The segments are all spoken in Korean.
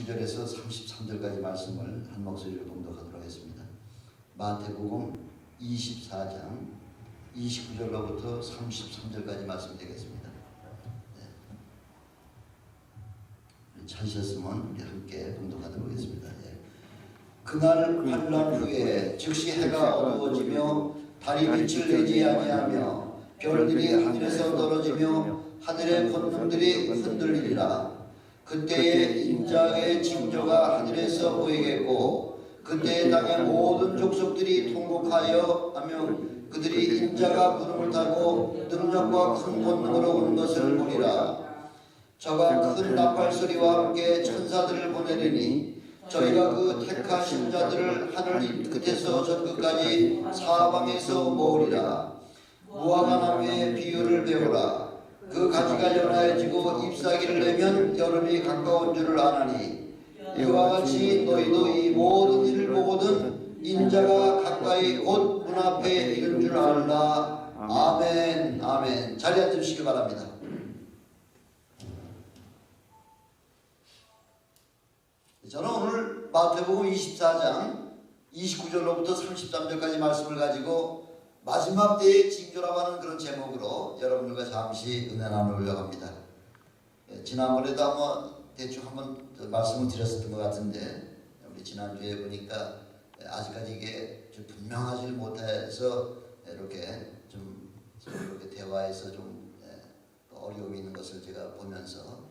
29절에서 33절까지 말씀을 한 목소리로 봉독하도록 하겠습니다. 마태복음 24장 29절로부터 33절까지 말씀 되겠습니다. 찾으셨으면 우리 함께 봉독하도록 하겠습니다. 그날 환란 후에 즉시 해가 어두워지며 달이 빛을 내지 아니하며 별들이 하늘에서 떨어지며 하늘의 권능들이 흔들리리라. 그때에 인자의 징조가 하늘에서 보이겠고 그때에 땅의 모든 족속들이 통곡하여 하며 그들이 인자가 구름을 타고 능력과 큰 권능으로 오는 것을 보리라. 저가 큰 나팔 소리와 함께 천사들을 보내리니 저희가 그 택하신 자들을 하늘 끝에서 저 끝까지 사방에서 모으리라. 무화과 나무의 비유를 배우라. 그 가지가 연하여지고 잎사귀를 내면 여름이 가까운 줄을 아나니 이와 같이 너희도 이 모든 일을 보거든 인자가 가까이 곧 문 앞에 이른 줄 알라. 아멘. 아멘. 자리에 앉으시기 바랍니다. 저는 오늘 마태복음 24장 29절로부터 33절까지 말씀을 가지고 마지막 때의 징조라고 하는 그런 제목으로 여러분들과 잠시 은혜 나누려고 합니다. 지난번에도 한번 대충 한번 말씀을 드렸었던 것 같은데 우리 지난주에 보니까 아직까지 이게 좀 분명하지 못해서 이렇게 좀 이렇게 대화에서 좀 어려움이 있는 것을 제가 보면서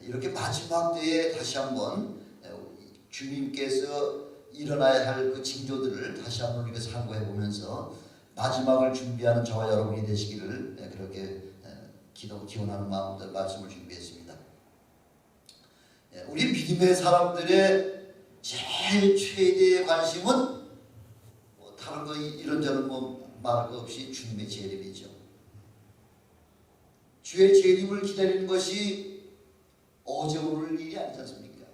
이렇게 마지막 때에 다시 한번 주님께서 일어나야 할 그 징조들을 다시 한번 우리가 상고해 보면서 마지막을 준비하는 저와 여러분이 되시기를 그렇게 기원하는 마음으로 말씀을 준비했습니다. 우리 믿음의 사람들의 제일 최대의 관심은 뭐 다른 거 이런저런 뭐 말할 것 없이 주님의 재림이죠. 주의 재림을 기다리는 것이 어제 오늘 일이 아니지 않습니까?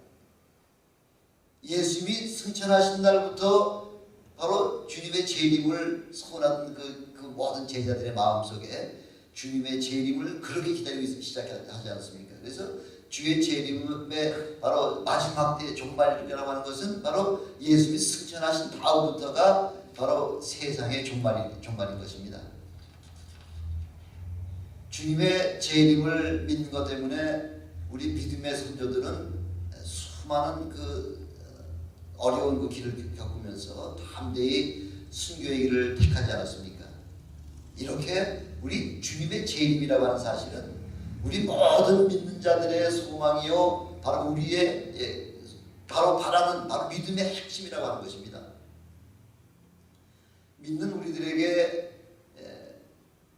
예수님이 승천하신 날부터 바로 주님의 재림을 소원하던 그 모든 제자들의 마음속에 주님의 재림을 그렇게 기다리기 시작하지 않습니까? 그래서 주의 재림의 바로 마지막 때 종말이라고 하는 것은 바로 예수님이 승천하신 다음부터가 바로 세상의 종말인 것입니다. 주님의 재림을 믿는 것 때문에 우리 믿음의 선조들은 수많은 그 어려운 그 길을 겪으면서 담대히 순교의 길을 택하지 않았습니까? 이렇게 우리 주님의 재림이라고 하는 사실은 우리 모든 믿는 자들의 소망이요 바로 우리의 바로 바라는 바로 믿음의 핵심이라고 하는 것입니다. 믿는 우리들에게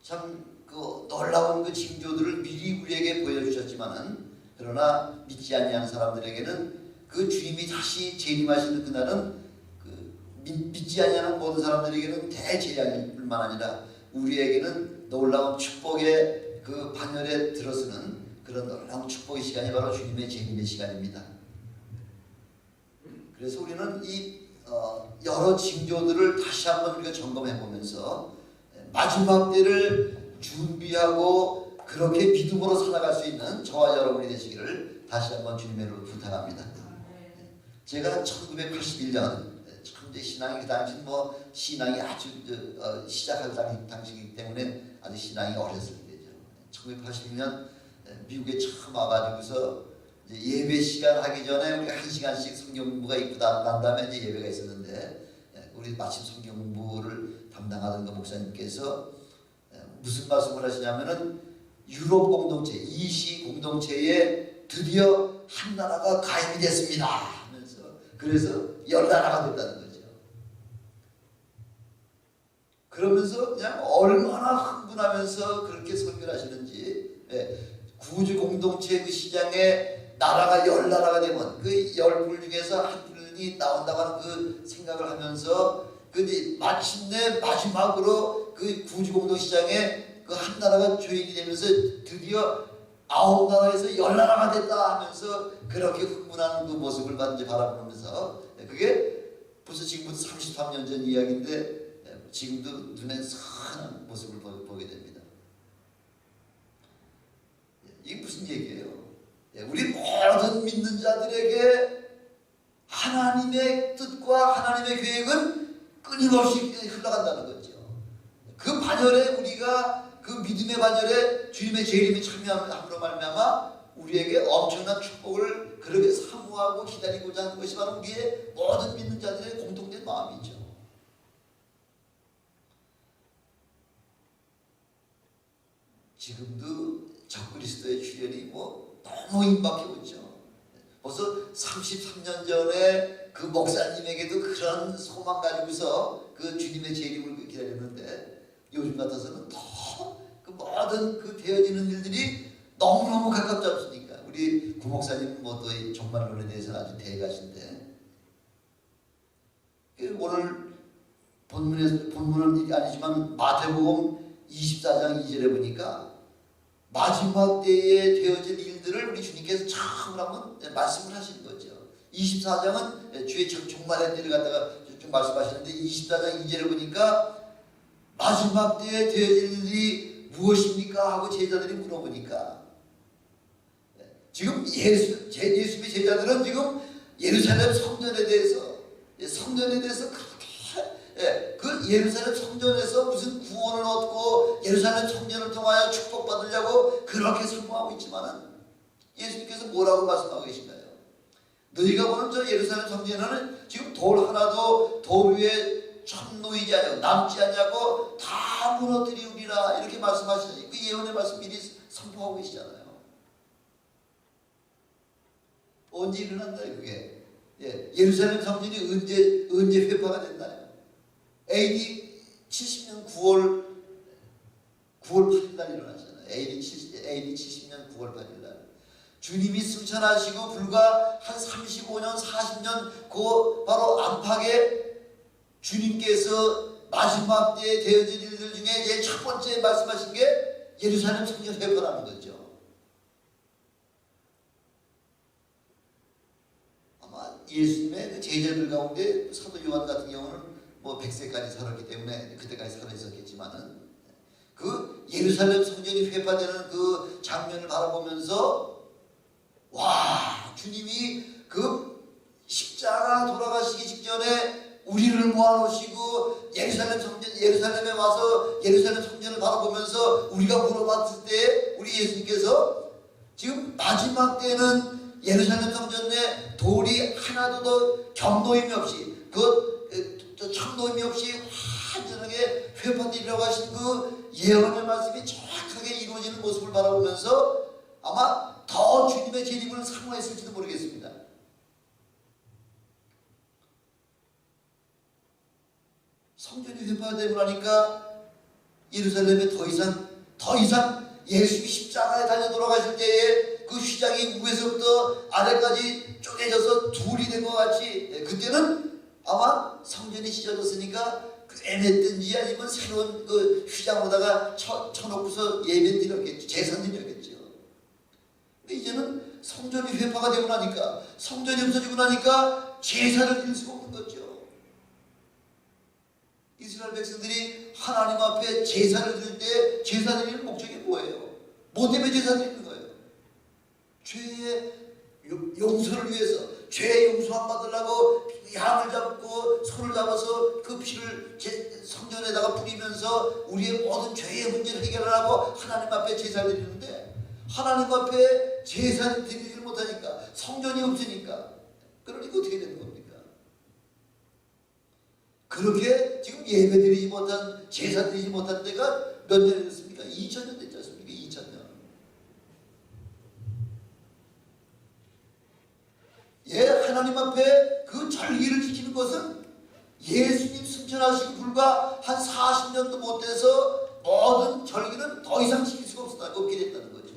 참 그 놀라운 그 징조들을 미리 우리에게 보여주셨지만은 그러나 믿지 아니하는 사람들에게는 그 주님이 다시 재림하시는 그날은 그 믿지 아니하는 모든 사람들에게는 대재앙일 뿐만 아니라 우리에게는 놀라운 축복의 그 반열에 들어서는 그런 놀라운 축복의 시간이 바로 주님의 재림의 시간입니다. 그래서 우리는 이 여러 징조들을 다시 한번 우리가 점검해 보면서 마지막 때를 준비하고 그렇게 믿음으로 살아갈 수 있는 저와 여러분이 되시기를 다시 한번 주님의 이름으로 부탁합니다. 제가 1981년 현재 신앙이 그 당시 뭐 신앙이 아주 시작할 당시이기 때문에 아주 신앙이 어렸을 때죠. 1981년 미국에 처음 와가지고서 예배 시간 하기 전에 우리 1시간씩 성경 공부가 있고 난 다음에 이제 예배가 있었는데 우리 마침 성경 공부를 담당하던 그 목사님께서 무슨 말씀을 하시냐면은 유럽 공동체, 이시 공동체에 드디어 한 나라가 가입이 됐습니다 하면서 그래서 10나라가 됐다는 거죠. 그러면서 그냥 얼마나 흥분하면서 그렇게 설교를 하시는지 구주 공동체 그 시장에 나라가 10나라가 되면 그 10불 중에서 한 불이 나온다고 하는 그 생각을 하면서 마침내 마지막으로 그 구주 공동 시장에 그 한 나라가 조인이 되면서 드디어 9나라에서 10나라가 됐다 하면서 그렇게 흥분하는 그 모습을 이제 바라보면서 그게 벌써 지금부터 33년 전 이야기인데 지금도 눈에 선한 모습을 보게 됩니다. 이게 무슨 얘기예요? 우리 모든 믿는 자들에게 하나님의 뜻과 하나님의 계획은 끊임없이 흘러간다는 거죠. 그 반열에 우리가 그 믿음의 반열에 주님의 재림에 참여함으로 말미암아 우리에게 엄청난 축복을 그렇게 사모하고 기다리고자 하는 것이 바로 우리의 모든 믿는 자들의 공통된 마음이죠. 지금도 적그리스도의 출현이 너무 임박해 오죠. 벌써 33년 전에 그 목사님에게도 그런 소망 가지고서 그 주님의 재림을 기다렸는데 요즘 같아서는 더 그 모든 그 되어지는 일들이 너무너무 가깝지 않습니까? 우리 구 목사님 또 이 종말론에 대해서는 아주 대가신데 오늘 본문은 아니지만 마태복음 24장 2절에 보니까 마지막 때에 되어질 일들을 우리 주님께서 처음으로 한번 말씀을 하시는 거죠. 24장은 주의 종말의 때를 갖다가 좀 말씀하시는데 24장 2절에 보니까 마지막 때에 되어질 일이 무엇입니까? 하고 제자들이 물어보니까 지금 예수님의 제자들은 지금 예루살렘 성전에 대해서 그렇게 그 예루살렘 성전에서 무슨 구원을 얻고 예루살렘 성전을 통하여 축복받으려고 그렇게 사모하고 있지만은 예수님께서 뭐라고 말씀하고 계신가요? 너희가 보는 저 예루살렘 성전에는 지금 돌 하나도 돌 위에 천 놓이지 않고 남지 않냐고 다 무너뜨리우리라 이렇게 말씀하시니 그 예언의 말씀 미리 선포하고 계시잖아요. 언제 일어난다요 그게? 예루살렘 성전이 언제 회파가 됐나요? AD 70년 9월 8일 날 일어나잖아요. AD 70년 9월 8일 날 주님이 승천하시고 불과 한 35년 40년 그 바로 안팎에 주님께서 마지막 때에 되어질 일들 중에 제일 첫 번째 말씀하신 게 예루살렘 성전 회파라는 거죠. 아마 예수님의 그 제자들 가운데 사도 요한 같은 경우는 100세까지 살았기 때문에 그때까지 살아 있었겠지만은 그 예루살렘 성전이 회파되는 그 장면을 바라보면서 와 주님이 그 십자가 돌아가시기 직전에 우리를 모아놓으시고 예루살렘에 와서 예루살렘 성전을 바라보면서 우리가 물어봤을 때 우리 예수님께서 지금 마지막 때는 예루살렘 성전 내 돌이 하나도 더 경노임이 없이 청노임이 없이 완전하게 회파되리라고 하신 그 예언의 말씀이 정확하게 이루어지는 모습을 바라보면서 아마 더 주님의 재림을 사모했을지도 모르겠습니다. 성전이 회파되고 나니까 예루살렘에 더 이상 예수님이 십자가에 달려 돌아가실 때에 그 휘장이 위에서부터 아래까지 쪼개져서 둘이 된 것 같이 그때는 아마 성전이 찢어졌으니까 그 애맸든지 아니면 새로운 그 휘장으로다가 쳐놓고서 예배 드렸겠죠. 제사 드렸겠죠. 근데 이제는 성전이 회파가 되고 나니까 성전이 없어지고 나니까 제사를 드릴 수가 없는 거죠. 이스라엘 백성들이 하나님 앞에 제사를 드릴 때 제사 드리는 목적이 뭐예요? 뭐 때문에 제사 드리는 거예요? 죄의 용서를 위해서 죄 용서함 받으려고 양을 잡고 손을 잡아서 그 피를 성전에다가 뿌리면서 우리의 모든 죄의 문제를 해결하라고 하나님 앞에 제사를 드리는데 하나님 앞에 제사를 드리지 못하니까 성전이 없으니까 그러니까 어떻게 되는 겁니까? 그렇게 지금 예배드리지 못한 제사 드리지 못한 때가 몇 년이 됐습니까? 2000년 됐지 않습니까? 2000년. 하나님 앞에 그 절기를 지키는 것은 예수님 승천하시고 불과 한 40년도 못 돼서 모든 절기는 더 이상 지킬 수가 없게 됐다는 거죠.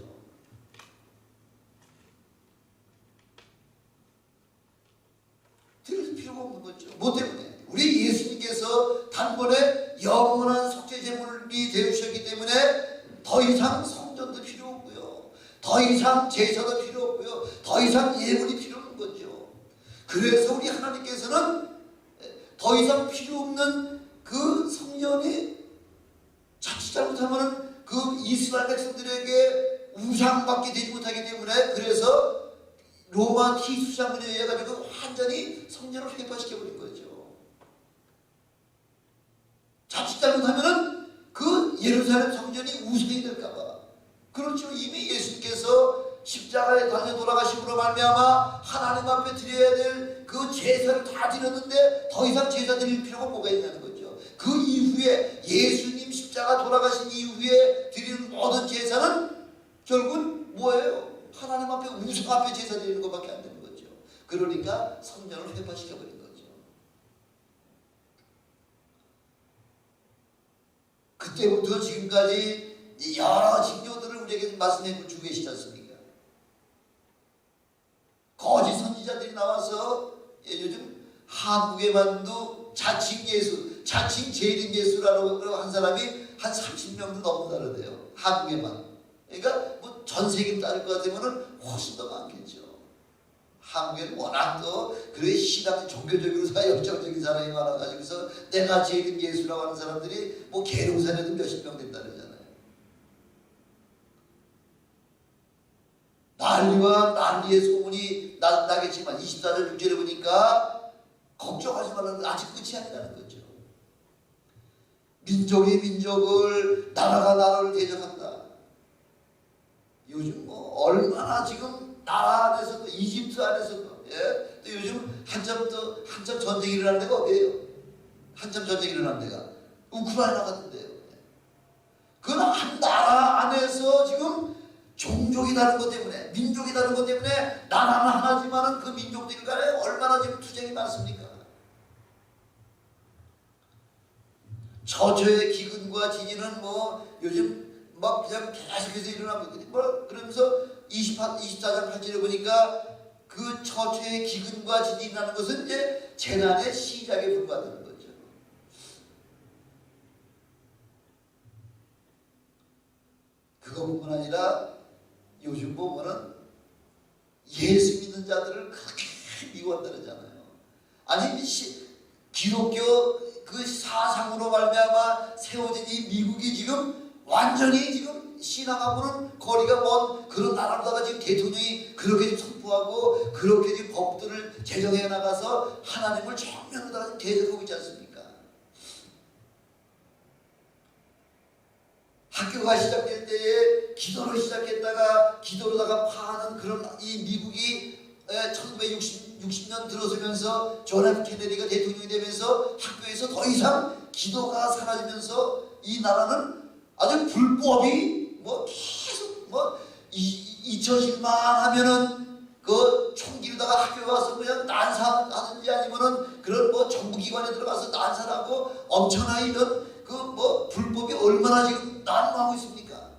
드릴 필요가 없는 거죠. 뭐 때문에? 우리 예수님께서 단번에 영원한 속죄 제물이 되으셨기 때문에 더 이상 성전도 필요 없고요. 더 이상 제사도 필요 없고요. 더 이상 예물이 필요 없는 거죠. 그래서 우리 하나님께서는 더 이상 필요 없는 그 성전이 자칫 잘못하면 그 이스라엘 백성들에게 우상받게 되지 못하기 때문에 그래서 로마 티수장군에 의해 가지고 완전히 성전을 폐파시켜버린 거죠. 자칫 잘못하면은 그 예루살렘 성전이 우상이 될까봐. 그렇죠. 이미 예수님께서 십자가에 달려 돌아가심으로 말미암아 하나님 앞에 드려야 될 그 제사를 다 드렸는데 더 이상 제사 드릴 필요가 뭐가 있냐는 거죠. 그 이후에 예수님 십자가 돌아가신 이후에 드리는 모든 제사는 결국은 뭐예요? 하나님 앞에 우상 앞에 제사 드리는 것밖에 안 되는 거죠. 그러니까 성전을 회파시켜버린 거죠. 그때부터 지금까지 여러 징조들을 우리에게 말씀해 주고 계시지 않습니까? 거짓 선지자들이 나와서 요즘 한국에만도 자칭 예수, 자칭 재림 예수라고 한 사람이 한 30명도 넘는다는데요. 한국에만. 그러니까 뭐 전 세계를 따질 것 같으면 훨씬 더 많겠죠. 한국에는 워낙 또 그래 신앙 종교적으로 역정적인 사람이 많아가지고서 내가 재림 예수라고 하는 사람들이 뭐 계룡산에도 몇십 명 된다 그러잖아요. 난리와 난리의 소문이 나겠지만 24절 6절에 보니까 걱정하지 말라는 아직 끝이 아니라는 거죠. 민족이 민족을, 나라가 나라를 대적한다. 요즘 뭐 얼마나 지금 나라 안에서도 이집트 안에서도 예? 또 요즘 한참 전쟁이 일어나는 데가 어디예요? 한참 전쟁이 일어나는 데가 우크라이나 같은데요. 그 한 나라 안에서 지금 종족이 다른 것 때문에, 민족이 다른 것 때문에 나라는 하나지만은 그 민족들 간에 얼마나 지금 투쟁이 많습니까? 저조의 기근과 지진은 뭐 요즘 막 그냥 계속해서 일어나고 있거든요. 뭐 그러면서 24장 8절에 보니까 그 처처의 기근과 지진이라는 것은 이제 재난의 시작에 불과하다는 거죠. 그것뿐만 아니라 요즘 보면은 예수 믿는 자들을 그렇게 미워한다 그러잖아요. 아니 기독교 그 사상으로 말미암아 세워진 이 미국이 지금 완전히 지금 신앙하고는 거리가 먼 그런 나라로다가 지금 대통령이 그렇게 선포하고 그렇게 지금 법들을 제정해 나가서 하나님을 정면으로 대적하고 있지 않습니까? 학교가 시작될 때에 기도로 시작했다가 기도로다가 파하는 그런 이 미국이 1960년 들어서면서 존 F 케네디가 대통령이 되면서 학교에서 더 이상 기도가 사라지면서 이 나라는 아주 불법이 뭐 계속 뭐 2010만 하면은 그 총기로다가 학교에 와서 그냥 난사하든지 아니면은 그런 뭐 정부기관에 들어가서 난사하고 엄청나게 이런 그 뭐 불법이 얼마나 지금 난무하고 있습니까?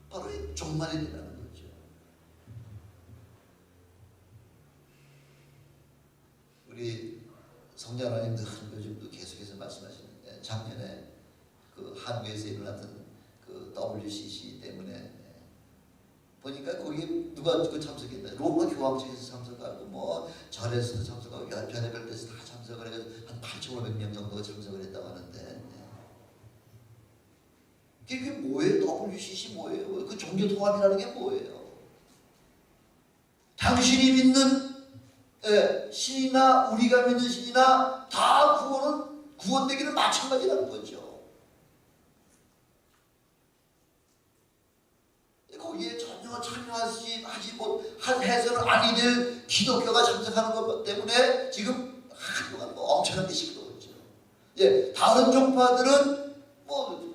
바로 이 종말이라는 거죠. 우리 성자 하나님들 요즘도 계속해서 말씀하시는데 작년에 그 한국에서 일어났던 그 WCC 때문에 보니까 거기 누가 참석했나? 로마 교황청에서 참석하고 뭐 절에서도 참석하고 별의별 데서 다 참석을 해서 한 8,500명 정도가 참석을 했다고 하는데 그게 뭐예요? WCC 뭐예요? 그 종교 통합이라는 게 뭐예요? 당신이 믿는 신이나 우리가 믿는 신이나 다 구원되기는 마찬가지라는 거죠. 거기에 전혀 참여하지 해서는 아니 될 기독교가 참석하는 것 때문에 지금 한동안 뭐 엄청나게 시끄러웠죠. 예, 다른 종파들은 뭐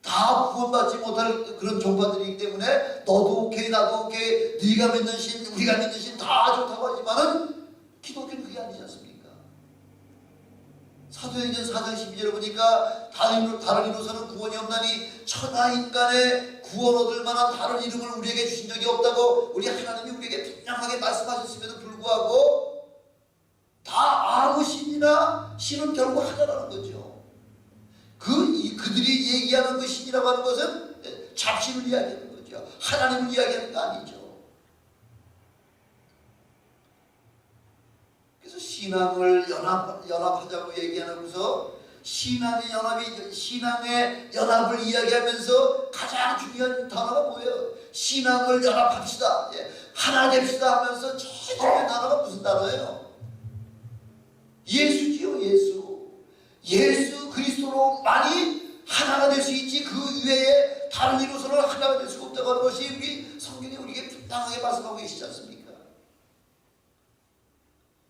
다 구원받지 못할 그런 종파들이기 때문에 너도 오케이 나도 오케이 네가 믿는 신 우리가 믿는 신 다 좋다고 하지만은 기독교는 그게 아니지 않습니까? 사도행전 4장 12절에 보니까 다른 이로서는 구원이 없나니 천하 인간의 구원 얻을 만한 다른 이름을 우리에게 주신 적이 없다고 우리 하나님이 우리에게 분명하게 말씀하셨음에도 불구하고 다 아무 신이나 신은 결국 하나라는 거죠. 그들이 얘기하는 그 신이라고 하는 것은 자신을 이야기하는 거죠. 하나님을 이야기하는 거 아니죠. 그래서 신앙을 연합하자고 얘기하면서 신앙의 연합을 이야기하면서 가장 중요한 단어가 뭐예요? 신앙을 연합합시다. 예, 하나 됩시다 하면서 제일 중요한 단어가 무슨 단어예요? 예수지요. 예수 그리스도로만이 하나가 될 수 있지 그 외에 다른 이로서는 하나가 될 수가 없다고 하는 것이 우리 성경에 우리에게 분명하게 말씀하고 계시지 않습니까?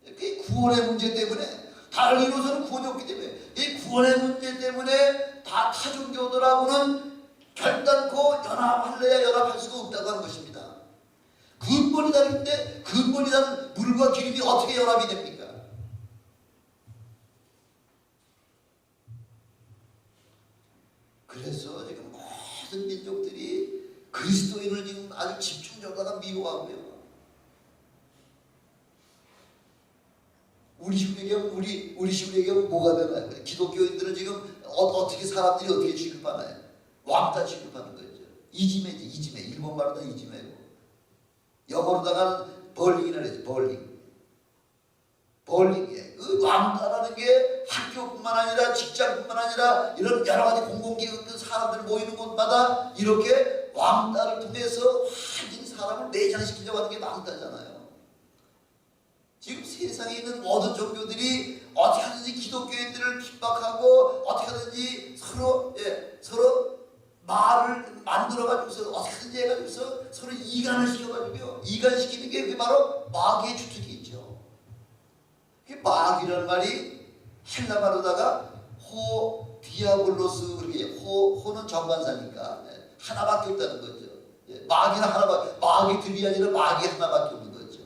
그 구원의 문제 때문에 다른 이로서는 구원이 없기 때문에 이 구원의 문제 때문에 다 타종교들하고는 결단코 연합할래야 연합할 수가 없다고 하는 것입니다. 근본이 다른데 근본이 다른 물과 기름이 어떻게 연합이 됩니까? 그래서 지금 모든 민족들이 그리스도인을 지금 아주 집중적으로 미워하고요. 우리 시골에게 뭐가 되나요? 기독교인들은 지금 어떻게 사람들이 어떻게 취급하나요? 왕따 취급하는 거죠. 이지매지, 이지매. 일본 말로도 이지매고. 영어로다가는 벌링이라 그러죠. 벌링이에요. 그 왕따라는 게 학교뿐만 아니라 직장뿐만 아니라 이런 여러 가지 공공기관 사람들 모이는 곳마다 이렇게 왕따를 통해서 완전히 사람을 매장시키려고 하는 게 왕따잖아요. 지금 세상에 있는 모든 종교들이 어떻게 하든지 기독교인들을 핍박하고 어떻게 하든지 서로 말을 만들어가지고서 어떻게 하든지 해가지고서 서로 이간을 시켜가지고요. 이간시키는 게 그게 바로 마귀의 주특이 있죠. 마귀라는 말이 헬라말로다가 호 디아블로스 그렇게 호는 정관사니까 하나밖에 없다는 거죠. 마귀는 하나밖에 마귀들이 아니라 마귀 하나밖에 없는 거죠.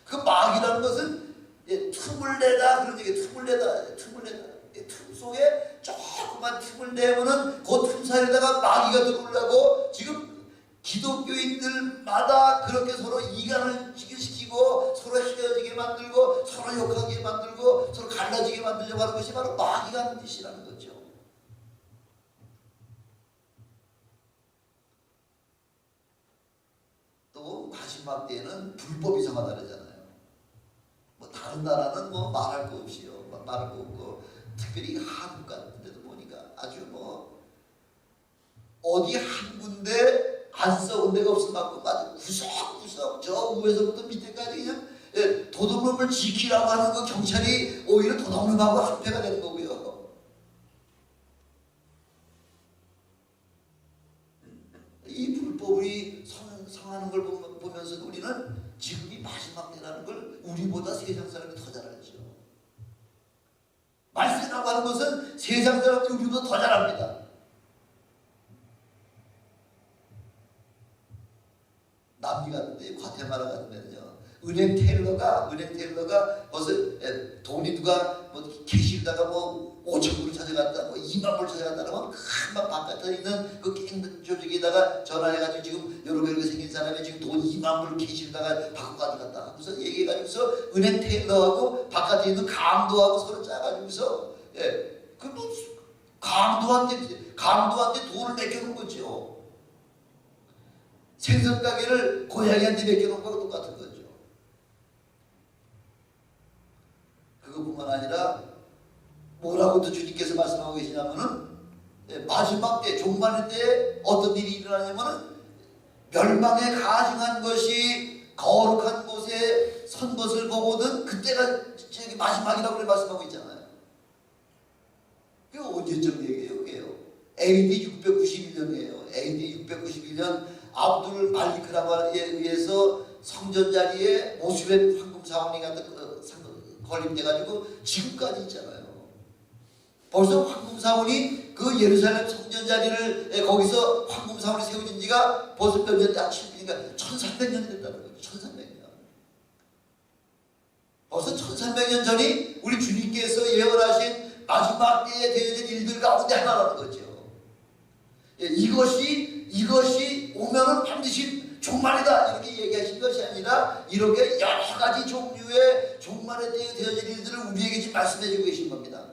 그 마귀라는 것은 틈을 내다 그런 얘기 틈을 내다 틈 속에 조그만 틈을 내면은 그 틈 사이에다가 마귀가 들어오려고 지금 기독교인들마다 그렇게 서로 이간을 시키고 서로 헤어지게 만들고 서로 욕하게 만들고 서로 갈라지게 만들려고 하는 것이 바로 마귀가 하는 짓이라는 거죠. 또 마지막 때에는 불법이 성하다르잖아요. 뭐 다른 나라는 뭐 말할 거 없이요. 말할 거 없고 특별히 한국 같은 데도 보니까 아주 뭐 어디 한 군데 안 썩은 데가 없을 만큼 아주 구석구석 저 위에서부터 밑에까지 그냥 도둑놈을 지키라고 하는 그 경찰이 오히려 도둑놈하고 한패가 되는 거고요. 이 불법이 성하는 걸 보면서 우리는 지금이 마지막 때라는 걸 우리보다 세상 사람이 더 잘 알죠. 말세라고 하는 것은 세상 사람들이 우리보다 더 잘 압니다. 남미 같은데 과테말라 같은 데는요. 은행 테일러가 벌써 돈이 누가 뭐 캐시에다가 뭐 5,000불을 찾아갔다 뭐 2만 불 찾아갔다라면 금방 바깥에 있는 그 갱단 조직에다가 전화해가지고 지금 이렇게 생긴 사람이 지금 돈 2만 불 캐시에다가 바꿔 가져갔다 하면서 얘기해가지고서 은행 테일러하고 바깥에 있는 강도하고 서로 짜가지고서 그 강도한테 돈을 맡겨놓은 거죠. 생선 가게를 고양이한테 맡겨놓은 거하고 똑같은 거죠. 그것뿐만 아니라 뭐라고 또 주님께서 말씀하고 계시냐면은 마지막 때 종말의 때 어떤 일이 일어나냐면은 멸망에 가증한 것이 거룩한 곳에 선 것을 보고는 그때가 마지막이라고 말씀하고 있잖아요. 그게 언제쯤 얘기예요? 그게요. AD 691년이에요. AD 691년 압둘 말리크라바에 의해서 성전 자리에 모슬렘 황금 사원이 건립돼가지고 지금까지 있잖아요. 벌써 황금 사원이 그 예루살렘 성전 자리를 거기서 황금 사원이 세워진 지가 벌써 몇 년, 700년이니까 1300년이 됐다는 거죠. 1300년. 벌써 1300년 전이 우리 주님께서 예언하신 마지막 때에 되어진 일들 가운데 하나라는 거죠. 이것이 오면은 반드시 종말이다 이렇게 얘기하신 것이 아니라 이렇게 여러 가지 종류의 종말의 때에 되어질 일들을 우리에게 지금 말씀해주고 계신 겁니다.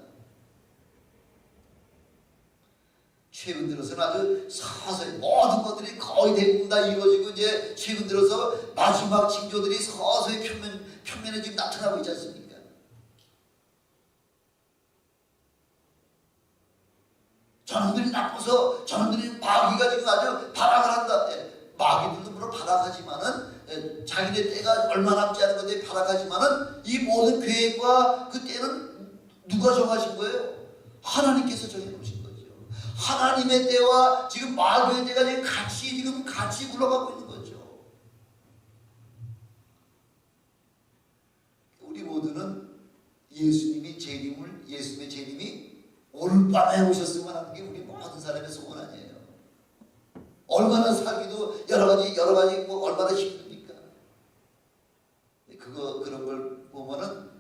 최근 들어서는 아주 서서히 모든 것들이 거의 대부분 다 이루어지고 이제 최근 들어서 마지막 징조들이 서서히 표면에 지금 나타나고 있지 않습니까? 저놈들이 나빠서 저놈들이 마귀가 지금 아주 발악을 한다. 마귀들도 물론 발악하지만은 자기네 때가 얼마 남지 않은 건데 발악하지만은 이 모든 계획과 그 때는 누가 정하신 거예요? 하나님께서 정해놓으신 거죠. 하나님의 때와 지금 마귀의 때가 지금 같이 굴러가고 있는 거죠. 우리 모두는 예수님의 재림이 오늘 밤에 오셨으면 하는 게 우리 모든 사람의 소원 아니에요. 얼마나 살기도 여러 가지 뭐 얼마나 힘듭니까? 그런 걸 보면은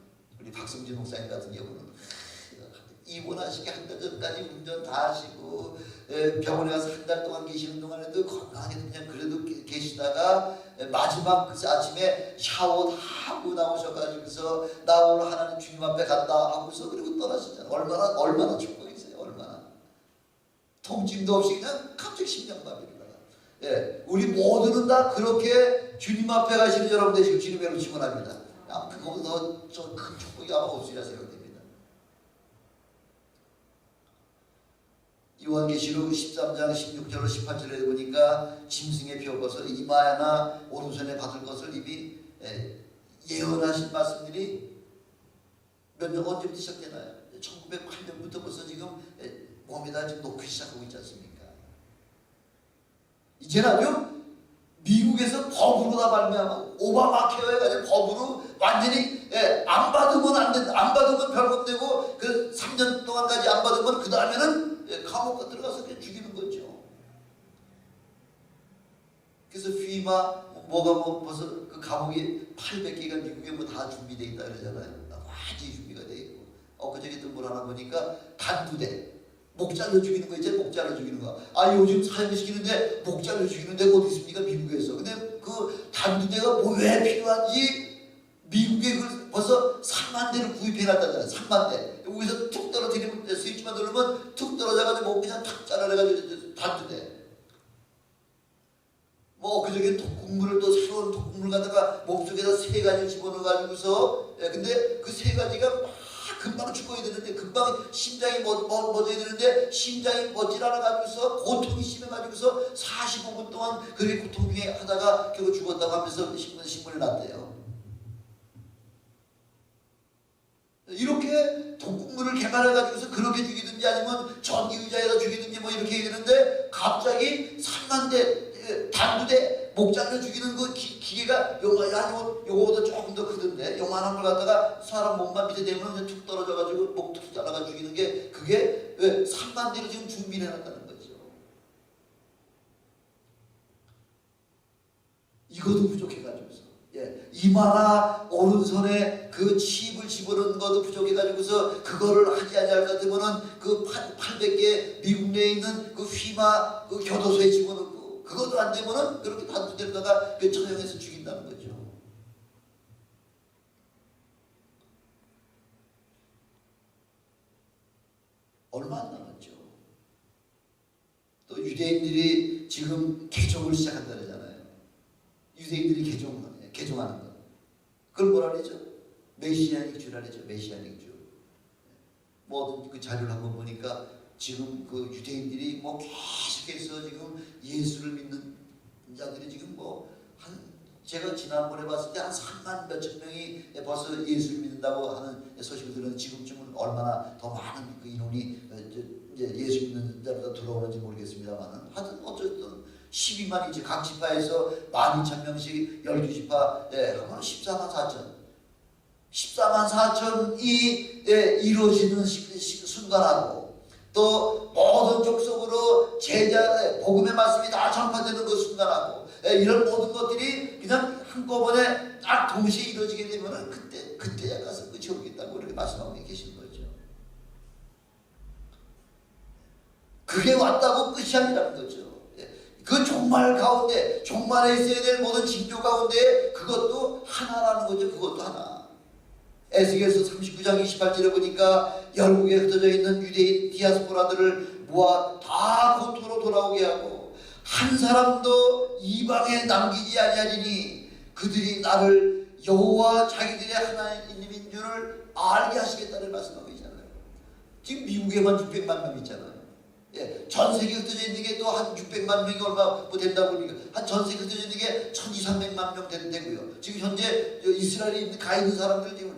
우리 박성진 목사님 같은 경우는 입원하시기 한 달 전까지 운전 다 하시고 병원에 가서 한 달 동안 계시는 동안에도 건강하게 그냥 그래도 계시다가 마지막 그 아침에 샤워 다 하고 나오셔가지고서 나 오늘 하나님 주님 앞에 간다 하고서 그리고 떠나시잖아요. 얼마나 축복이세요. 얼마나 통증도 없이 그냥 갑자기 심장마비를 받아. 예, 우리 모두는 다 그렇게 주님 앞에 가시는 여러분 되시고 주님으로 축원합니다. 그거보다 더 큰 축복이 아마 없으리라 생각됩니다. 요한계시록 13장 16절로 18절에 보니까 짐승의 표것을 이마나 오른손에 받을 것을 이미 예언하신 말씀들이 몇 년 언제부터 시작되나요? 1908년부터 벌써 지금 몸에다 지금 놓기 시작하고 있지 않습니까? 이제는 아주 미국에서 법으로 다 발매하고 오바마 케어 해가지고 법으로 완전히 안 받으면 안 된다. 안 받으면 벌금 내고 그 3년 동안까지 안 받으면 그 다음에는 감옥에 들어가서 그냥 죽이는 거죠. 그래서 FEMA 벌써 그 감옥이 800개가 미국에 뭐 다 준비되어 있다 그러잖아요. 완전히 준비가 되어 있고 엊그저께 또 뭘 하나 보니까 단두대 목 잘라 죽이는 거 있잖아요. 목 잘라 죽이는 거. 요즘 사형시키는데 목 잘라 죽이는 데가 어디 있습니까? 미국에서. 근데 그 단두대가 뭐 왜 필요한지 미국에 벌써 3만 대를 구입해놨다잖아요. 3만 대. 여기서 툭 떨어뜨리면 스위치만 누르면 툭 떨어져가지고 목 그냥 탁 잘라내가지고 단두대. 뭐 그저께 독국물을 또 새로운 독국물 갖다가 몸속에다 3가지 집어넣어가지고서 근데 그 3가지가 막 금방 죽어야 되는데 금방 심장이 멎어야 되는데 심장이 멎질 않아가지고서 고통이 심해가지고서 45분 동안 그렇게 고통 중에 하다가 결국 죽었다고 하면서 신문에 났대요. 이렇게 독극물을 개발해가지고서 그렇게 죽이든지 아니면 전기의자에다 죽이든지 뭐 이렇게 되는데 갑자기 3만 대 단두대 목 잘려 죽이는 그 기계가 요거보다 조금 더 크던데 요만한 걸 갖다가 사람 목만 밑에 대면 그냥 툭 떨어져가지고 목 툭 잘라가 죽이는 게 그게 왜 3만 대로 지금 준비를 해놨다는 거죠. 이것도 부족해가지고서 이마나 오른손에 그 칩을 집어넣는 것도 부족해가지고서 그거를 하지 않을 것 같으면은 그 800개 미국 내에 있는 그 FEMA 그 교도소에 집어넣고 그것도 안 되면은 그렇게 단두대로다가 그 처형해서 죽인다는 거죠. 얼마 안 남았죠. 또 유대인들이 지금 개종을 시작한다 그러잖아요. 유대인들이 개종하는 거. 그걸 뭐라 그러죠? 메시아닉 주라 그러죠. 메시아닉 주. 뭐 그 자료를 한번 보니까 지금 그 유대인들이 뭐 계속해서 지금 예수를 믿는 자들이 지금 뭐 제가 지난번에 봤을 때 한 3만 몇천 명이 벌써 예수를 믿는다고 하는 소식을 들었는데 지금쯤은 얼마나 더 많은 그 인원이 이제 예수 믿는 자보다 들어오는지 모르겠습니다만은 하여튼 어쨌든 12만 이제 각 지파에서 12,000명씩 12지파 하면 14만 4천 14만 4천이 이루어지는 순간하고 또 모든 족속으로 제자 복음의 말씀이 다 전파되는 그 순간하고 이런 모든 것들이 그냥 한꺼번에 딱 동시에 이루어지게 되면은 그때야 가서 끝이 오겠다고 이렇게 말씀하고 계시는 거죠. 그게 왔다고 끝이 아니라는 거죠. 그 종말 가운데 종말에 있어야 될 모든 징조 가운데 그것도 하나라는 거죠. 그것도 하나. 에스겔서 39장 28절에 보니까 열국에 흩어져 있는 유대인 디아스포라들을 모아 다 고토로 돌아오게 하고 한 사람도 이방에 남기지 아니하리니 그들이 나를 여호와 자기들의 하나님인 줄을 알게 하시겠다는 말씀하고 있잖아요. 지금 미국에만 600만 명 있잖아요. 예, 전 세계에 흩어져 있는 게 또 한 600만 명이 얼마 뭐 된다고 그러니까 한 전 세계에 흩어져 있는 게 1200만 명 되고요. 지금 현재 이스라엘에 가 있는 사람들, 지금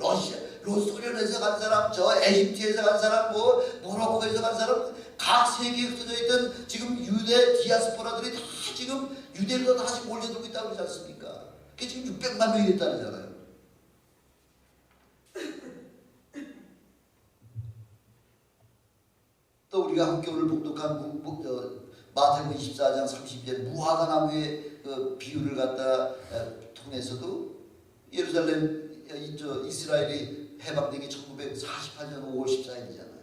소련에서 간 사람, 저 에집트에서 간 사람, 뭐 모로코에서 간 사람, 각 세계에 흩어져 있던 지금 유대 디아스포라들이 다 지금 유대로 다시 몰려들고 있다고 그러지 않습니까? 그게 지금 600만 명이 됐다잖아요. 또 우리가 함께 오늘 봉독한 마태복음 24장 30절 무화과 나무의 그 비유를 갖다 통해서도 예루살렘 이스라엘이 해방된 게 1948년 5월 14일이잖아요.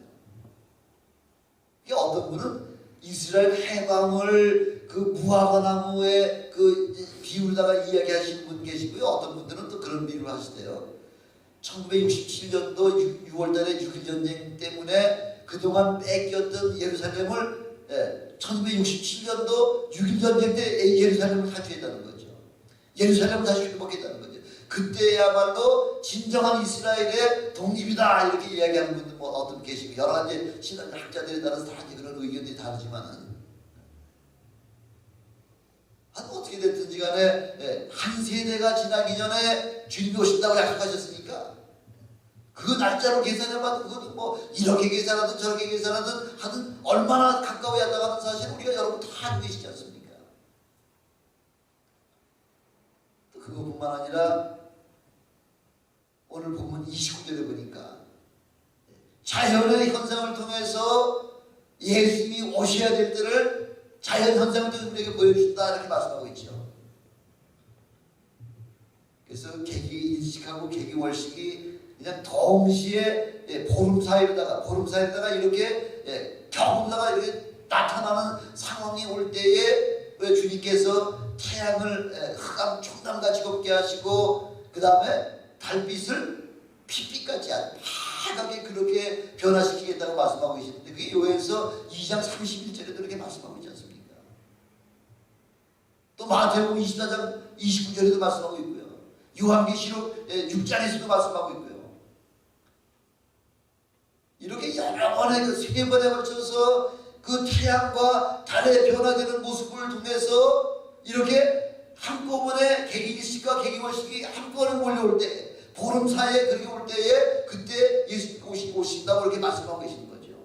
이게 어떤 분은 이스라엘 해방을 그 무화과 나무의 그 비유로다가 이야기하시는 분 계시고요. 어떤 분들은 또 그런 비유를 하시대요. 1967년도 6월달에 6.1전쟁 때문에 그동안 뺏겼던 예루살렘을 1967년도 6.1전쟁 때 예루살렘을 탈취했다는 거죠. 예루살렘을 다시 회복했다는 거죠. 그때야말로 진정한 이스라엘의 독립이다 이렇게 이야기하는 분들 뭐 어떤 계시고 여러 가지 신학자들에 따라서 다 그런 의견이 다르지만은 어떻게 됐든지 간에 한 세대가 지나기 전에 주님이 오신다고 약속하셨으니까 그 날짜로 계산해봐도 그것도 뭐 이렇게 계산하든 저렇게 계산하든 하든 얼마나 가까워야 한다는 사실 우리가 여러분 다 알고 계시지 않습니까? 또 그것뿐만 아니라 오늘 본문 29절에 보니까 자연의 현상을 통해서 예수님이 오셔야 될 때를 자연 현상을 통해서 우리에게 보여주신다 이렇게 말씀하고 있죠. 그래서 개기일식하고 개기월식이 그냥 동시에 보름 사이로다가 이렇게 경험다가 이렇게 나타나는 상황이 올 때에 주님께서 태양을 흑암 총남같이 곱게 하시고 그 다음에 달빛을 핏빛같이 파랗게 그렇게 변화시키겠다고 말씀하고 계시는데 그게 요한서 2장 31절에도 그렇게 말씀하고 있지 않습니까? 또 마태복음 24장 29절에도 말씀하고 있고요. 요한계시록 6장에서도 말씀하고 있고요. 이렇게 여러 번에 세 번에 걸쳐서 그 태양과 달의 변화되는 모습을 통해서 이렇게 한꺼번에 개기일식과 개기월식이 한꺼번에 몰려올 때 보름 사이에 그렇게 올 때에 그때 예수님이 오신다고 그렇게 말씀하고 계시는 거죠.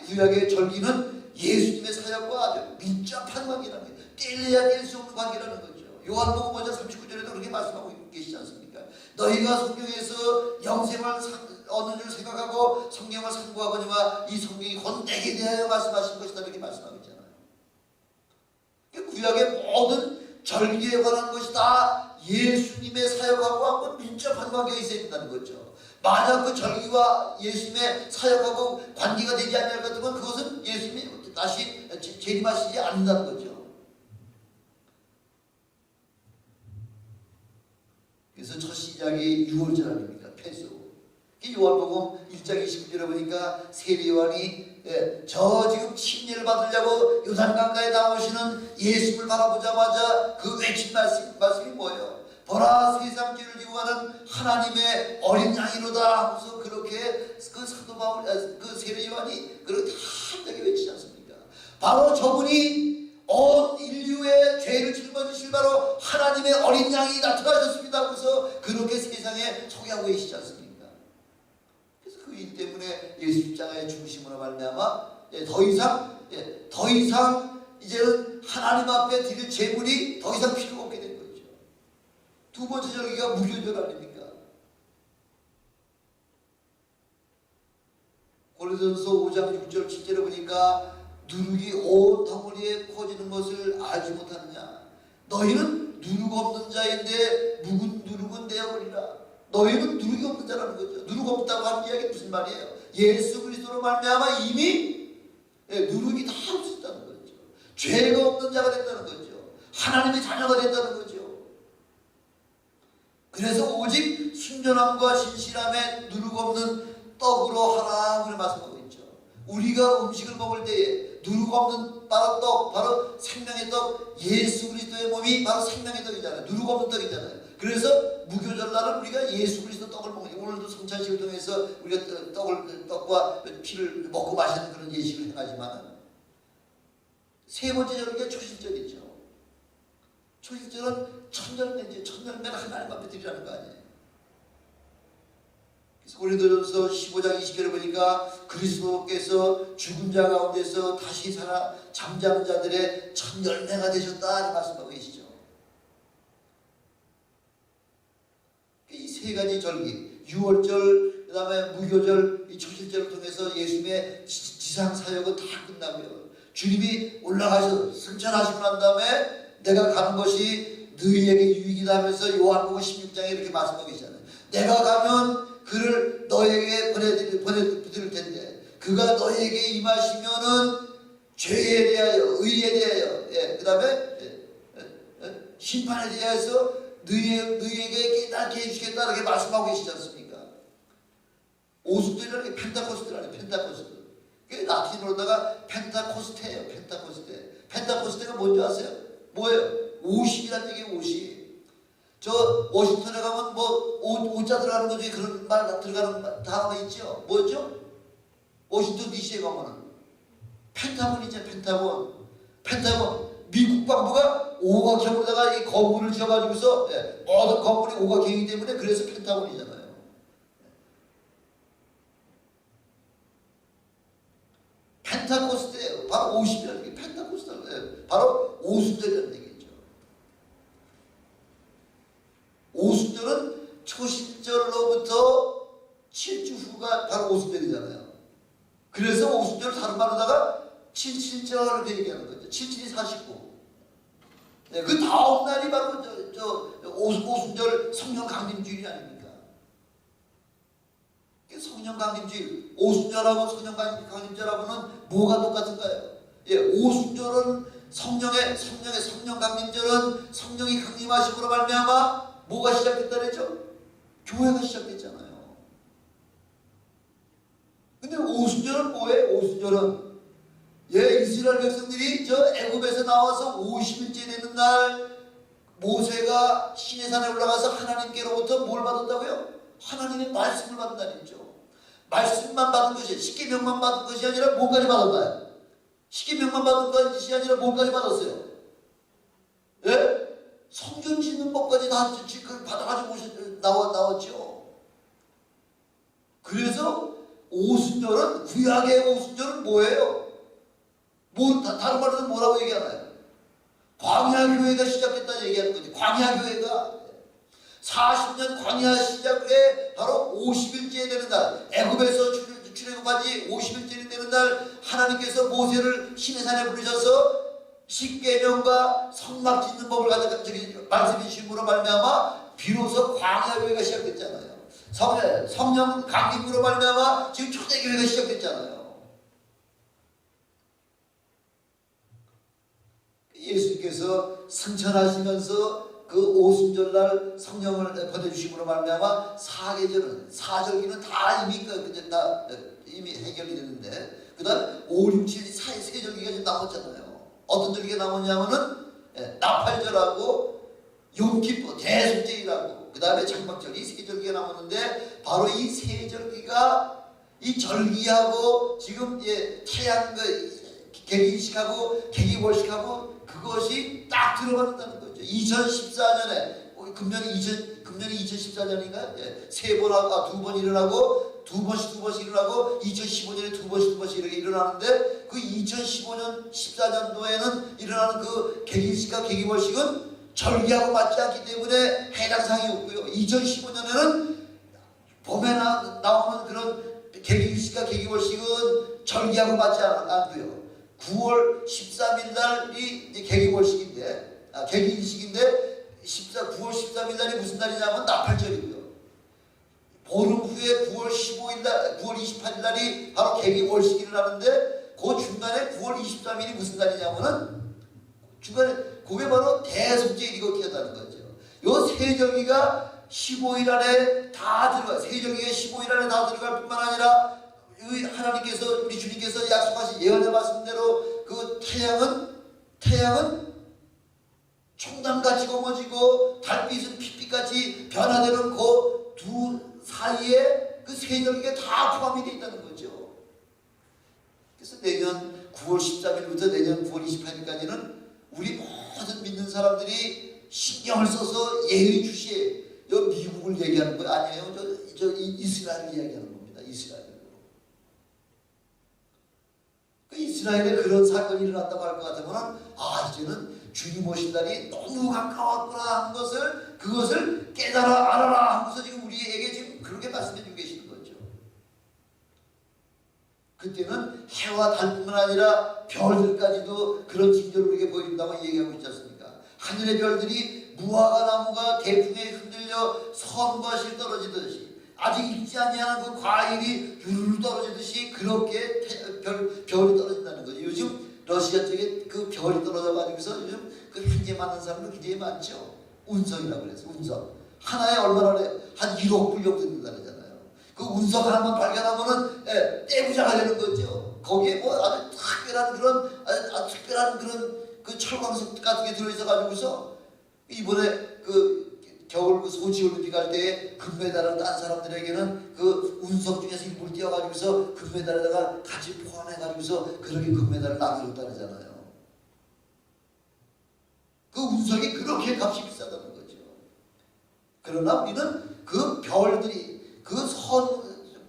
구약의 절기는 예수님의 사역과 아주 밀접한 관계라는 거예요. 뗄래야 뗄 수 없는 관계라는 거죠. 요한복음 5장 39절에도 그렇게 말씀하고 계시지 않습니까? 너희가 성경에서 영생을 얻는 줄 생각하고 성경을 상고하거니와 이 성경이 곧 내게 대하여 말씀하신 것이다 이렇게 말씀하고 있잖아요. 구약의 모든 절기에 관한 것이 다 예수님의 사역하고 한번 밀접한 관계가 있어야 된다는 거죠. 만약 그 절기와 예수님의 사역하고 관계가 되지 않을 것 같으면 그것은 예수님이 다시 재림하시지 않는다는 거죠. 그래서 첫 시작이 6월절 아닙니까? 패소. 요한복음 1장 29절에 보니까 세례요한이 저 지금 침례를 받으려고 요단강가에 나오시는 예수를 바라보자마자 그 외친 말씀이 뭐예요? 보라 세상 죄를 지고 가는 하나님의 어린 양이로다 하면서 그렇게 그 사도 바울 그 세례요한이 그렇게 담대하게 외치지 않습니까? 바로 저분이 온 인류의 죄를 짊어지실 바로 하나님의 어린 양이 나타나셨습니다. 그래서 그렇게 세상에 소개하고 계시지 않습니까? 그래서 그 일 때문에 예수 십자가의 중심으로 말미암아 더 이상 이제는 하나님 앞에 드릴 제물이 더 이상 필요가 없게 된 거죠. 두 번째 절기가 무교절 아닙니까? 고린도전서 5장 6절 7절에 보니까 누룩이 온 덩어리에 퍼지는 것을 알지 못하느냐? 너희는 누룩 없는 자인데 묵은 누룩은 내어버리라. 너희는 누룩이 없는 자라는 거죠. 누룩 없다고 하는 이야기는 무슨 말이에요? 예수 그리스도로 말미암아 이미 누룩이 다 없었다는 거죠. 죄가 없는 자가 됐다는 거죠. 하나님의 자녀가 됐다는 거죠. 그래서 오직 순전함과 진실함에 누룩 없는 떡으로 하라 그런 말씀하고 있죠. 우리가 음식을 먹을 때에 누룩 없는 바로 떡, 바로 생명의 떡, 예수 그리스도의 몸이 바로 생명의 떡이잖아요. 누룩 없는 떡이잖아요. 그래서 무교절날은 우리가 예수 그리스도 떡을 먹는, 오늘도 성찬식을 통해서 우리가 떡과 피를 먹고 마시는 그런 예식을 행하지만 세 번째 절기가 초실절이죠. 초실절은 천열매죠. 천열매는 하나님 앞에 드리라는 거 아니에요. 그래서 고린도전서 15장 20절을 보니까 그리스도께서 죽은 자 가운데서 다시 살아 잠자는 자들의 첫 열매가 되셨다 말씀하고 계시죠. 이 세 가지 절기, 유월절, 그 다음에 무교절, 이 초실절을 통해서 예수님의 지상 사역은 다 끝나고요. 주님이 올라가셔서 승천하시고 난 다음에 내가 가는 것이 너희에게 유익이다 하면서 요한복음 16장에 이렇게 말씀하고 계시잖아요. 내가 가면 그를 너에게 보내드릴 텐데 그가 너에게 임하시면은 죄에 대하여, 의에 대하여, 그 다음에 심판에 대해서 너희에게 깨닫게 해주겠다 이렇게 말씀하고 계시지 않습니까? 오순절이라는 게 펜타코스트라는 거예요. 펜타코스트. 그게 라틴어로다가 펜타코스테예요. 펜타코스테. 펜타코스테가 뭔지 아세요? 뭐예요? 50이라는 얘기예요. 50. 저 워싱턴에 가면 뭐 오자 들어가는 거 중에 그런 말 들어가는 단어가 있죠. 뭐죠? 워싱턴 DC에 가면은 펜타곤이죠. 펜타곤. 펜타곤. 미국 정부가 오각형으로다가 이 건물을 지어가지고서 모든 건물이 오각형이기 때문에 그래서 펜타곤이잖아요. 펜타코스트예요. 바로 50이라는 게 펜타코스트. 바로 오순절이라는 얘기죠. 오순절은 초실절로부터 7주 후가 바로 오순절이잖아요. 그래서 오순절을 다른 말로다가 77절을 얘기하는 거죠. 77이 49. 그 다음 날이 바로 오순절 성령 강림주일이 아닙니까? 성령 강림주일, 오순절하고 성령 강림절하고는 뭐가 똑같은가요? 오순절은 성령 강림절은 성령이 강림하심으로 말미암아 뭐가 시작됐다 그랬죠? 교회가 시작됐잖아요. 근데 오순절은 뭐예요? 오순절은 이스라엘 백성들이 저 애굽에서 나와서 50일째 되는 날 모세가 시내산에 올라가서 하나님께로부터 뭘 받았다고요? 하나님의 말씀을 받은 날이죠. 말씀만 받은 것이, 십계명만 받은 것이 아니라 뭐까지 받았나요? 십계명만 받은 것이 아니라 뭐까지 받았어요? 성전 짓는 법까지 다 받아가지고 나왔죠. 그래서 오순절은, 구약의 오순절은 뭐예요? 다른 말로는 뭐라고 얘기하나요? 광야교회가 시작됐다는 얘기하는 거지. 광야교회가 40년 광야 시작에 바로 50일째 되는 날, 애굽에서 출애굽한 지 50일째 되는 날 하나님께서 모세를 시내산에 부르셔서 십계명과 성막 짓는 법을 가져가 말씀해 주심으로 말미암아 비로소 광야교회가 시작됐잖아요. 성령 강림으로 말미암아 지금 초대교회가 시작됐잖아요. 예수님께서 승천하시면서 그 오순절날 성령을 보내주심으로 말미암아 사절기는 다 이미 해결이 되는데 그 다음 5, 6, 7, 4, 세 절기가 지금 남았잖아요. 어떤 절기가 남았냐면은 나팔절하고 용키포 대속제일하고 그 다음에 장막절 이 세 절기가 남았는데 바로 이 세 절기가 이 절기하고 지금 태양 개기식하고 개기월식하고 그것이 딱 들어간다는 거죠. 2014년에 금년이 2014년인가요? 세 번 하고 두 번 일어나고 두 번씩 일어나고 2015년에 두 번씩 이렇게 일어나는데 그 2015년 14년도에는 일어나는 그 개기식과 개기월식은 절기하고 맞지 않기 때문에 해당 사항이 없고요. 2015년에는 봄에 나오는 그런 개기식과 개기월식은 절기하고 맞지 않고요. 9월 13일 날이 개기월식인데, 개기일식인데 9월 13일 날이 무슨 날이냐면 나팔절이고요. 보름 후에 9월 15일 날, 9월 28일 날이 바로 개기월식이 일어나는데 그 중간에 9월 23일이 무슨 날이냐면은 중간에 그게 바로 대속제일이고 기억나는 거죠. 요 세 절기가 15일 안에 다 들어가. 세 절기가 15일 안에 다 들어갈 뿐만 아니라 하나님께서 우리 주님께서 약속하신 예언의 말씀대로 그 태양은 총단같이 검어지고 달빛은 핏빛같이 변화되는 그 두 사이에 그 세절기가 다 포함이 되어 있다는 거죠. 그래서 내년 9월 13일부터 내년 9월 28일까지는 우리 모든 믿는 사람들이 신경을 써서 예의주시에 미국을 얘기하는 거 아니에요. 저 이스라엘을 이야기하는 겁니다. 이스라엘. 그 이스라엘에 그런 사건이 일어났다고 할 것 같으면 이제는 주님 오실 날이 너무 가까웠구나 하는 것을 그것을 깨달아 알아라 하면서 지금 우리에게 지금 그렇게 말씀해 주고 계시는 거죠. 그때는 해와 달뿐만 아니라 별들까지도 그런 징조를 우리에게 보여준다고 얘기하고 있지 않습니까? 하늘의 별들이 무화과 나무가 대풍에 흔들려 선과 실 떨어지듯이 아직 익지 아니하는 그 과일이 유르르 떨어지듯이 그렇게 별이 떨어진다는 거죠. 요즘 러시아 쪽에 그 별이 떨어져가지고서 요즘 그 현재 맞는 사람도 굉장히 많죠. 운석이라고 그래서 운석 하나에 얼마나 그래? 한 1억 불 정도 된다 그러잖아요. 그 운석 하나만 발견하면은 떼부자가 되는 거죠. 거기에 뭐 아주 특별한 그런 아주 특별한 그런 그 철광석 같은 게 들어있어 가지고서 이번에 그 겨울 그 소치 올림픽 할 때 금메달을 딴 사람들에게는 그 운석 중에서 일부를 띄어가지고서 금메달에다가 같이 포함해가지고서 그렇게 금메달을 나눠줬다 그러잖아요. 그 운석이 그렇게 값이 비싸다는 거죠. 그러나 우리는 그 별들이 그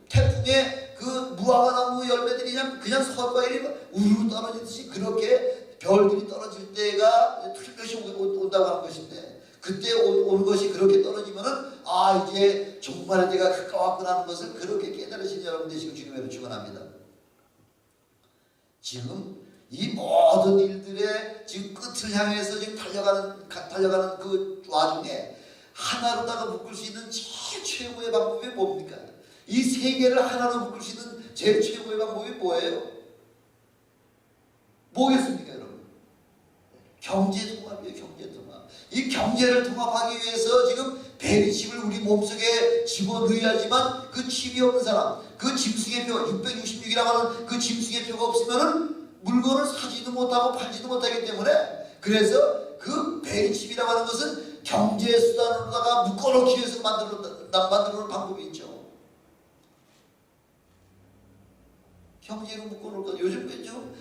태풍에 그 무화과나무 열매들이 그냥 선과일이 우르르 떨어지듯이 그렇게 별들이 떨어질 때가 틀림없이 온다고 하는 것인데 그때 오는 것이 그렇게 떨어지면은 이제 종말의 때가 가까웠구나 하는 것을 그렇게 깨달으신 여러분 되시고 주님으로 축원합니다. 지금 이 모든 일들의 지금 끝을 향해서 지금 달려가는 그 와중에 하나로다가 묶을 수 있는 제일 최고의 방법이 뭡니까? 이 세계를 하나로 묶을 수 있는 제일 최고의 방법이 뭐예요? 뭐겠습니까, 여러분? 경제 통합이에요, 경제 통합. 이 경제를 통합하기 위해서 지금 베리칩을 우리 몸속에 집어넣어야지만 그 칩이 없는 사람, 그 짐승의 표, 666이라고 하는 그 짐승의 표가 없으면은 물건을 사지도 못하고 팔지도 못하기 때문에 그래서 그 베리칩이라고 하는 것은 경제 수단으로다가 묶어놓기 위해서 만들어놓은 방법이 있죠. 경제로 묶어놓을 것. 요즘 좀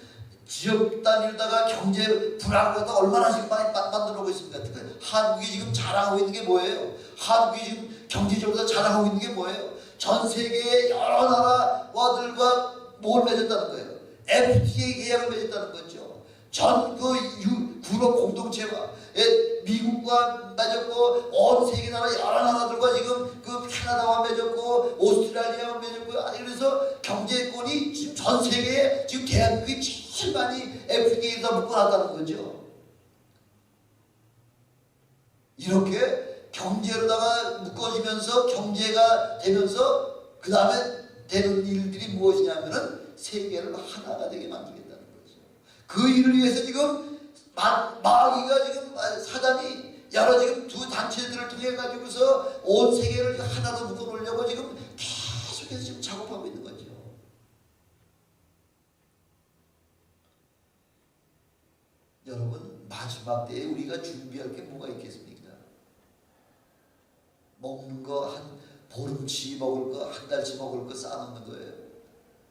지역 단위로다가 경제 불황으로다가 얼마나 지금 많이 만들어오고 있습니까? 한국이 지금 자랑하고 있는 게 뭐예요? 한국이 지금 경제적으로 자랑하고 있는 게 뭐예요? 전 세계의 여러 나라와들과 뭘 맺었다는 거예요? FTA 계약을 맺었다는 거죠. 전 유럽 공동체와 미국과 맺었고 온 세계 나라 여러 나라들과 지금 그 캐나다와 맺었고 오스트레일리아와 맺었고 그래서 경제권이 지금 전 세계에 지금 대한민국이 제일 많이 FTA에다 묶어놨다는 거죠. 이렇게 경제로다가 묶어지면서 경제가 되면서 그 다음에 되는 일들이 무엇이냐면은 세계를 하나가 되게 만들겠다는 거죠. 그 일을 위해서 지금 마귀가 지금 사단이 여러 지금 두 단체들을 통해 가지고서 온 세계를 하나로 묶어놓으려고 지금 계속해서 지금 작업하고 있는 거죠. 여러분 마지막 때에 우리가 준비할 게 뭐가 있겠습니까? 먹는 거 한 보름치 먹을 거 한 달치 먹을 거 쌓아놓는 거예요.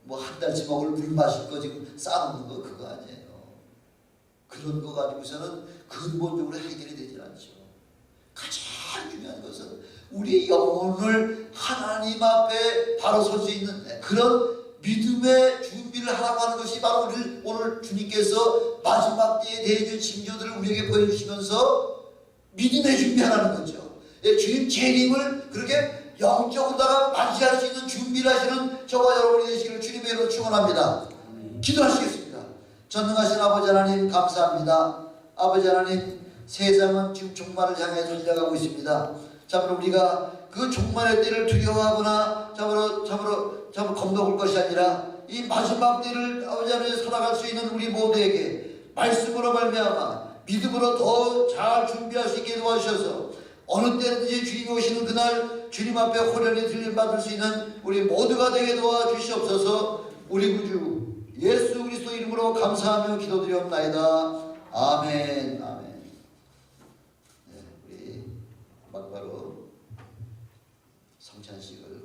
뭐 한 달치 먹을 물 마실 거 지금 쌓아놓는 거 그거 아니에요. 그런 거 가지고서는 근본적으로 해결이 되질 않죠. 가장 중요한 것은 우리의 영혼을 하나님 앞에 바로 설 수 있는 그런 믿음의 준비를 하라고 하는 것이 바로 오늘 주님께서 마지막 때에 대해줄 징조들을 우리에게 보여주시면서 믿음의 준비하라는 거죠. 주님 재림을 그렇게 영적으로다가 맞이할 수 있는 준비를 하시는 저와 여러분이 되시기를 주님의 이름으로 축원합니다. 기도하시겠습니다. 전능하신 아버지 하나님 감사합니다. 아버지 하나님 세상은 지금 종말을 향해 달려가고 있습니다. 참으로 우리가 그 종말의 때를 두려워하거나 참으로 겁먹을 것이 아니라 이 마지막 때를 아버지 하나님 살아갈 수 있는 우리 모두에게 말씀으로 말미암아 믿음으로 더 잘 준비할 수 있게 도와주셔서 어느 때든지 주님이 오시는 그날 주님 앞에 호련히 들림받을 수 있는 우리 모두가 되게 도와주시옵소서. 우리 구주 예수 그리스도 이름으로 감사하며 기도드리옵나이다. 아멘. 아멘. 막바로 성찬식을